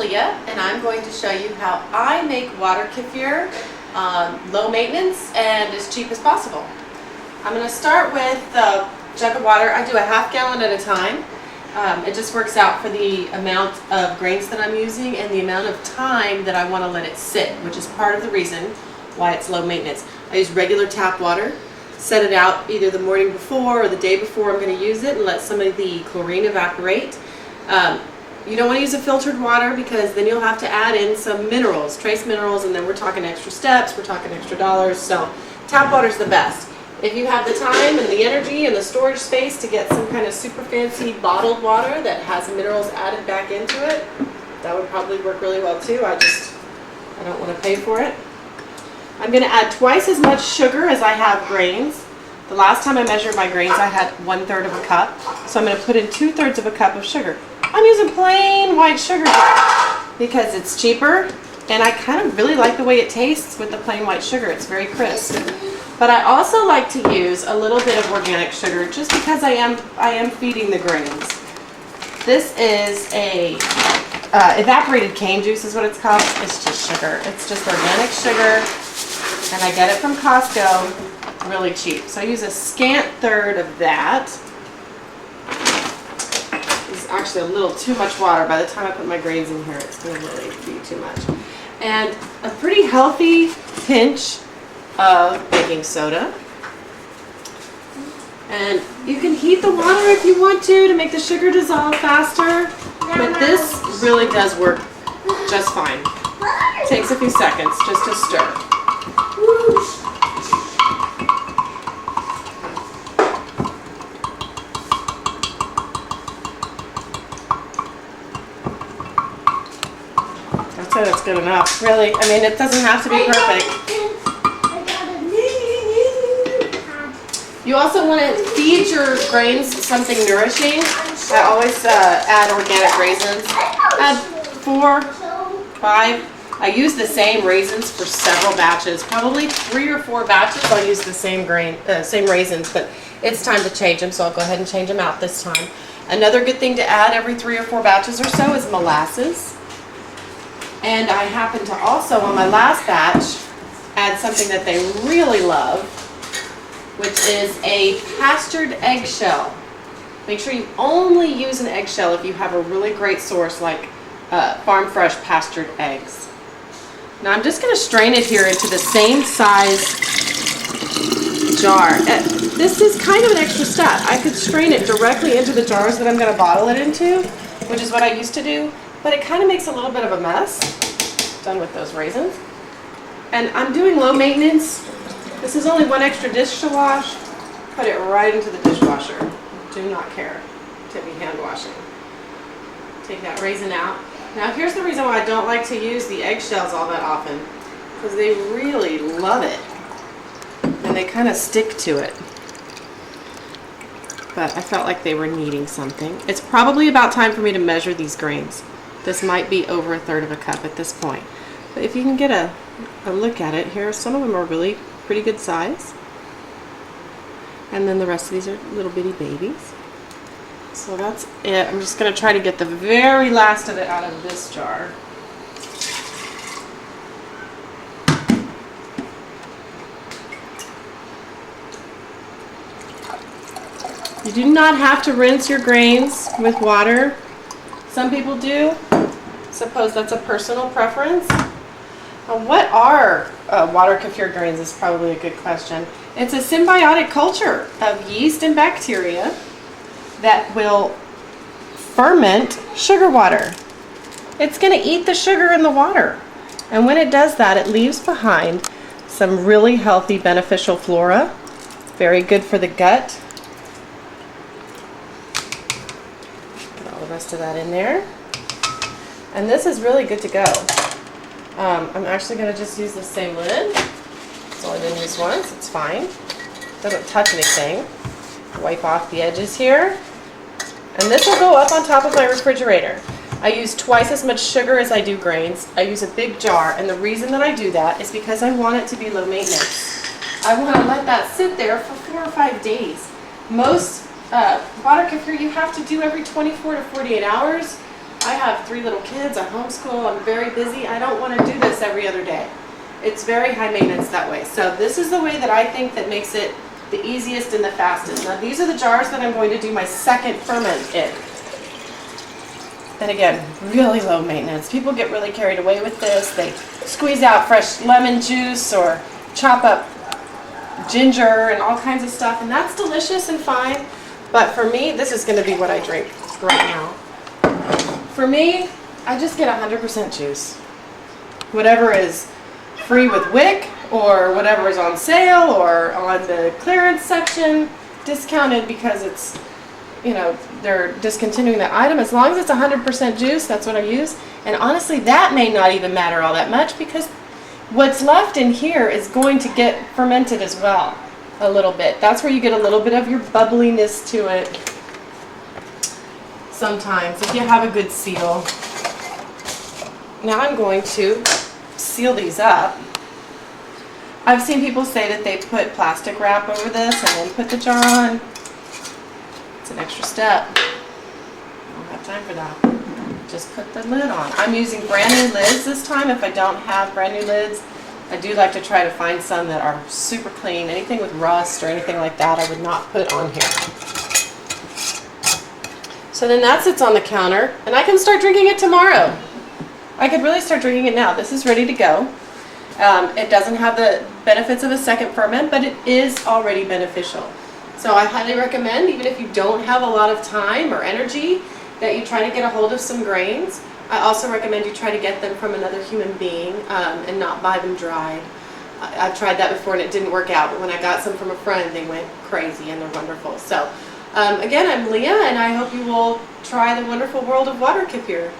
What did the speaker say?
Leah, and I'm going to show you how I make water kefir low maintenance and as cheap as possible. I'm going to start with a jug of water. I do a ½ gallon at a time. It just works out for the amount of grains that I'm using and the amount of time that I want to let it sit, which is part of the reason why it's low maintenance. I use regular tap water, set it out either the morning before or the day before I'm going to use it and let some of the chlorine evaporate. You don't want to use a filtered water because then you'll have to add in some minerals, trace minerals, and then we're talking extra steps, we're talking extra dollars. So tap water is the best. If you have the time and the energy and the storage space to get some kind of super fancy bottled water that has minerals added back into it, that would probably work really well too. I don't want to pay for it. I'm going to add twice as much sugar as I have grains. The last time I measured my grains I had 1/3 of a cup, so I'm going to put in 2/3 of a cup of sugar. I'm using plain white sugar here because it's cheaper and I kind of really like the way it tastes with the plain white sugar. It's very crisp. But I also like to use a little bit of organic sugar just because I am feeding the grains. This is a evaporated cane juice is what it's called. It's just sugar. It's just organic sugar and I get it from Costco really cheap. So I use a scant third of that. It's actually a little too much water. By the time I put my grains in here, it's going to really be too much. And a pretty healthy pinch of baking soda. And you can heat the water if you want to make the sugar dissolve faster, but this really does work just fine. It takes a few seconds just to stir. I'd say that's good enough. Really, I mean, it doesn't have to be perfect. You also want to feed your grains something nourishing. I always add organic raisins. Add 4, 5. I use the same raisins for several batches. Probably 3 or 4 batches I'll use the same raisins, but it's time to change them, so I'll go ahead and change them out this time. Another good thing to add every 3 or 4 batches or so is molasses. And I happen to also, on my last batch, add something that they really love, which is a pastured eggshell. Make sure you only use an eggshell if you have a really great source like farm fresh pastured eggs. Now I'm just going to strain it here into the same size jar. This is kind of an extra step. I could strain it directly into the jars that I'm going to bottle it into, which is what I used to do, but it kind of makes a little bit of a mess. Done with those raisins. And I'm doing low maintenance. This is only 1 extra dish to wash. Put it right into the dishwasher. Do not care to be hand washing. Take that raisin out. Now here's the reason why I don't like to use the eggshells all that often, because they really love it and they kind of stick to it. But I felt like they were needing something. It's probably about time for me to measure these grains. This might be over 1/3 of a cup at this point. But if you can get a look at it here, some of them are really pretty good size. And then the rest of these are little bitty babies. So that's it. I'm just going to try to get the very last of it out of this jar. You do not have to rinse your grains with water. Some people do. Suppose that's a personal preference. What are water kefir grains is probably a good question. It's a symbiotic culture of yeast and bacteria that will ferment sugar water. It's going to eat the sugar in the water. And when it does that, it leaves behind some really healthy, beneficial flora. Very good for the gut. Put all the rest of that in there. And this is really good to go. I'm actually going to just use the same lid. It's only been used once. It's fine. Doesn't touch anything. Wipe off the edges here. And this will go up on top of my refrigerator. I use twice as much sugar as I do grains. I use a big jar, and the reason that I do that is because I want it to be low maintenance. I want to let that sit there for 4 or 5 days. Most water kefir you have to do every 24 to 48 hours. I have 3 little kids, I homeschool, I'm very busy. I don't want to do this every other day. It's very high maintenance that way. So this is the way that I think that makes it the easiest and the fastest. Now these are the jars that I'm going to do my second ferment in. And again, really low maintenance. People get really carried away with this. They squeeze out fresh lemon juice or chop up ginger and all kinds of stuff, and that's delicious and fine. But for me, this is going to be what I drink right now. For me, I just get 100% juice. Whatever is free with WIC or whatever is on sale or on the clearance section, discounted because it's, you know, they're discontinuing the item. As long as it's 100% juice, that's what I use. And honestly, that may not even matter all that much because what's left in here is going to get fermented as well a little bit. That's where you get a little bit of your bubbliness to it sometimes if you have a good seal. Now I'm going to seal these up. I've seen people say that they put plastic wrap over this and then put the jar on. It's an extra step. I don't have time for that. Just put the lid on. I'm using brand new lids this time. If I don't have brand new lids, I do like to try to find some that are super clean. Anything with rust or anything like that I would not put on here. So then that sits on the counter and I can start drinking it tomorrow. I could really start drinking it now. This is ready to go. It doesn't have the benefits of a second ferment, but it is already beneficial. So I highly recommend, even if you don't have a lot of time or energy, that you try to get a hold of some grains. I also recommend you try to get them from another human being and not buy them dried. I've tried that before and it didn't work out, but when I got some from a friend, they went crazy and they're wonderful. So again, I'm Leah, and I hope you will try the wonderful world of water kefir.